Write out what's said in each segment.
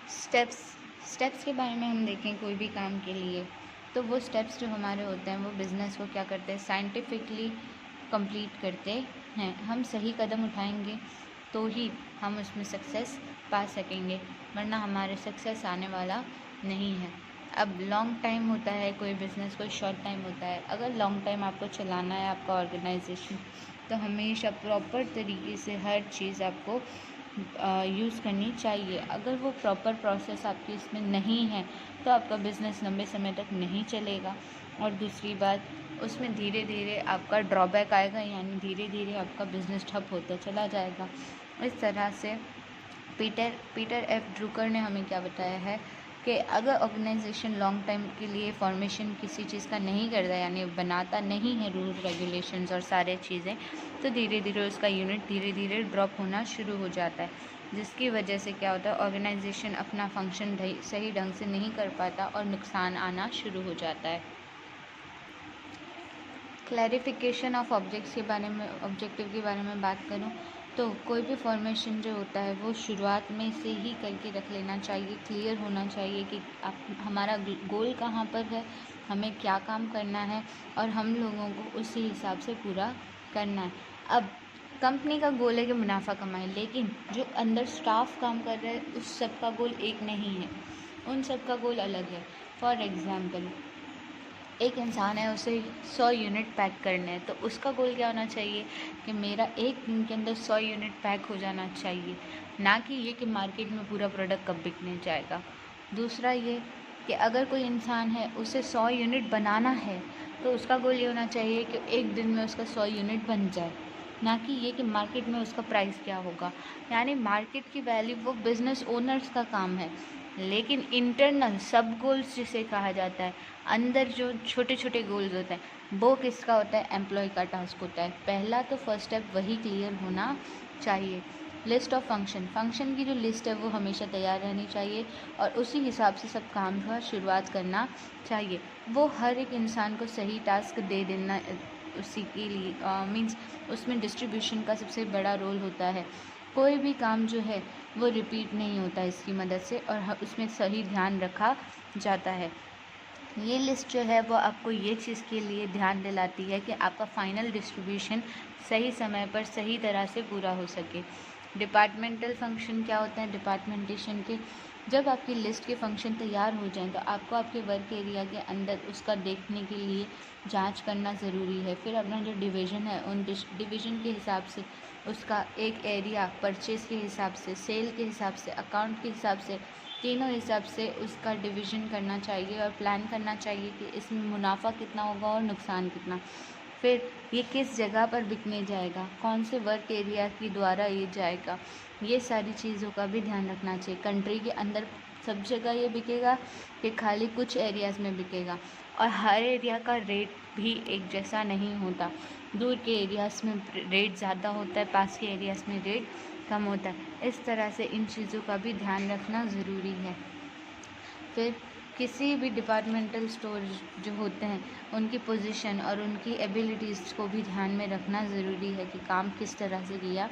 Steps steps के बारे में हम देखें कोई भी काम के लिए, तो वो स्टेप्स जो हमारे होते हैं वो बिज़नेस को क्या करते हैं, साइंटिफिकली कंप्लीट करते हैं। हम सही कदम उठाएंगे तो ही हम उसमें सक्सेस पा सकेंगे, वरना हमारे सक्सेस आने वाला नहीं है। अब लॉन्ग टाइम होता है कोई बिज़नेस, कोई शॉर्ट टाइम होता है। अगर लॉन्ग टाइम आपको चलाना है आपका ऑर्गेनाइजेशन, तो हमेशा प्रॉपर तरीके से हर चीज़ आपको यूज़ करनी चाहिए। अगर वो प्रॉपर प्रोसेस आपकी इसमें नहीं है तो आपका बिज़नेस लंबे समय तक नहीं चलेगा। और दूसरी बात, उसमें धीरे धीरे आपका ड्रॉबैक आएगा, यानी धीरे धीरे आपका बिज़नेस ठप होता चला जाएगा। इस तरह से पीटर एफ ड्रुकर ने हमें क्या बताया है कि अगर ऑर्गेनाइजेशन लॉन्ग टाइम के लिए फॉर्मेशन किसी चीज़ का नहीं करता, यानी बनाता नहीं है रूल्स रेगुलेशंस और सारे चीज़ें, तो धीरे धीरे उसका यूनिट धीरे धीरे ड्रॉप होना शुरू हो जाता है, जिसकी वजह से क्या होता है, ऑर्गेनाइजेशन अपना फंक्शन सही ढंग से नहीं कर पाता और नुकसान आना शुरू हो जाता है। क्लैरिफिकेशन ऑफ ऑब्जेक्टिव के बारे में बात करूं तो कोई भी फॉर्मेशन जो होता है वो शुरुआत में से ही करके रख लेना चाहिए। क्लियर होना चाहिए कि हमारा गोल कहाँ पर है, हमें क्या काम करना है और हम लोगों को उसी हिसाब से पूरा करना है। अब कंपनी का गोल है कि मुनाफा कमाए, लेकिन जो अंदर स्टाफ काम कर रहा है उस सब का गोल एक नहीं है, उन सब का गोल अलग है। फॉर एग्ज़ाम्पल, एक इंसान है, उसे 100 यूनिट पैक करने हैं, तो उसका गोल क्या होना चाहिए कि मेरा एक दिन के अंदर 100 यूनिट पैक हो जाना चाहिए, ना कि ये कि मार्केट में पूरा प्रोडक्ट कब बिकने जाएगा। दूसरा ये कि अगर कोई इंसान है उसे 100 यूनिट बनाना है, तो उसका गोल ये होना चाहिए कि एक दिन में उसका 100 यूनिट बन जाए, ना कि ये कि मार्केट में उसका प्राइस क्या होगा। यानी मार्केट की वैल्यू वो बिज़नेस ओनर्स का काम है, लेकिन इंटरनल सब गोल्स जिसे कहा जाता है, अंदर जो छोटे छोटे गोल्स होते हैं, वो किसका होता है, एम्प्लॉय का टास्क होता है। पहला तो फर्स्ट स्टेप वही क्लियर होना चाहिए। लिस्ट ऑफ फंक्शन की जो लिस्ट है वो हमेशा तैयार रहनी चाहिए और उसी हिसाब से सब काम का शुरुआत करना चाहिए। वो हर एक इंसान को सही टास्क दे देना, उसी के लिए मीन्स उसमें डिस्ट्रीब्यूशन का सबसे बड़ा रोल होता है। कोई भी काम जो है वो रिपीट नहीं होता इसकी मदद से, और उसमें सही ध्यान रखा जाता है। ये लिस्ट जो है वो आपको ये चीज़ के लिए ध्यान दिलाती है कि आपका फाइनल डिस्ट्रीब्यूशन सही समय पर सही तरह से पूरा हो सके। डिपार्टमेंटल फंक्शन क्या होते हैं, डिपार्टमेंटेशन के, जब आपकी लिस्ट के फंक्शन तैयार हो जाएं तो आपको आपके वर्क एरिया के अंदर उसका देखने के लिए जांच करना ज़रूरी है। फिर अपना जो डिवीज़न है उन डिवीज़न के हिसाब से उसका एक एरिया परचेज़ के हिसाब से, सेल के हिसाब से, अकाउंट के हिसाब से, तीनों हिसाब से उसका डिवीज़न करना चाहिए और प्लान करना चाहिए कि इसमें मुनाफा कितना होगा और नुकसान कितना। फिर ये किस जगह पर बिकने जाएगा, कौन से वर्क एरिया के द्वारा ये जाएगा, ये सारी चीज़ों का भी ध्यान रखना चाहिए। कंट्री के अंदर सब जगह ये बिकेगा कि खाली कुछ एरियाज़ में बिकेगा, और हर एरिया का रेट भी एक जैसा नहीं होता। दूर के एरियाज़ में रेट ज़्यादा होता है, पास के एरियाज़ में रेट कम होता है। इस तरह से इन चीज़ों का भी ध्यान रखना ज़रूरी है। फिर किसी भी डिपार्टमेंटल स्टोर जो होते हैं उनकी पोजीशन और उनकी एबिलिटीज़ को भी ध्यान में रखना ज़रूरी है कि काम किस तरह से किया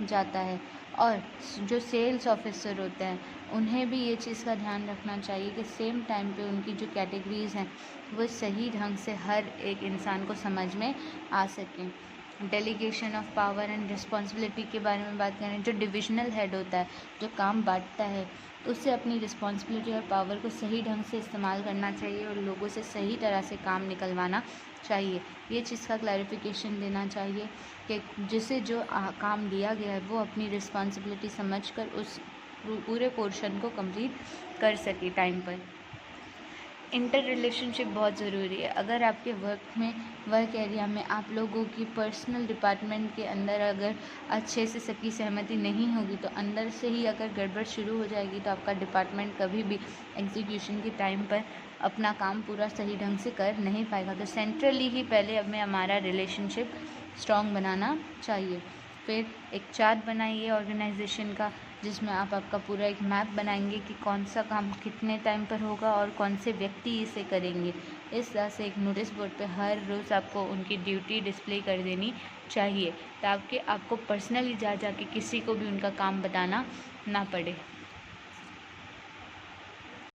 जाता है। और जो सेल्स ऑफिसर होते हैं उन्हें भी ये चीज़ का ध्यान रखना चाहिए कि सेम टाइम पे उनकी जो कैटेगरीज़ हैं वो सही ढंग से हर एक इंसान को समझ में आ सकें। Delegation of power and responsibility के बारे में बात करें, जो डिविजनल हेड होता है, जो काम बांटता है, उसे अपनी रिस्पॉन्सिबिलिटी और पावर को सही ढंग से इस्तेमाल करना चाहिए और लोगों से सही तरह से काम निकलवाना चाहिए। ये चीज़ का क्लैरिफिकेशन देना चाहिए कि जिसे जो काम दिया गया है वो अपनी रिस्पॉन्सिबिलिटी समझकर उस पूरे पोर्शन को कंप्लीट कर सके टाइम पर। इंटर रिलेशनशिप बहुत ज़रूरी है। अगर आपके वर्क एरिया में आप लोगों की पर्सनल डिपार्टमेंट के अंदर अगर अच्छे से सबकी सहमति नहीं होगी तो अंदर से ही अगर गड़बड़ शुरू हो जाएगी तो आपका डिपार्टमेंट कभी भी एग्जीक्यूशन के टाइम पर अपना काम पूरा सही ढंग से कर नहीं पाएगा। तो सेंट्रली ही पहले हमें हमारा रिलेशनशिप स्ट्रॉन्ग बनाना चाहिए। फिर एक चार्ट बनाइए ऑर्गेनाइजेशन का, जिसमें आप आपका पूरा एक मैप बनाएंगे कि कौन सा काम कितने टाइम पर होगा और कौन से व्यक्ति इसे करेंगे। इस तरह से एक नोटिस बोर्ड पे हर रोज़ आपको उनकी ड्यूटी डिस्प्ले कर देनी चाहिए ताकि आपको पर्सनली जा के किसी को भी उनका काम बताना ना पड़े।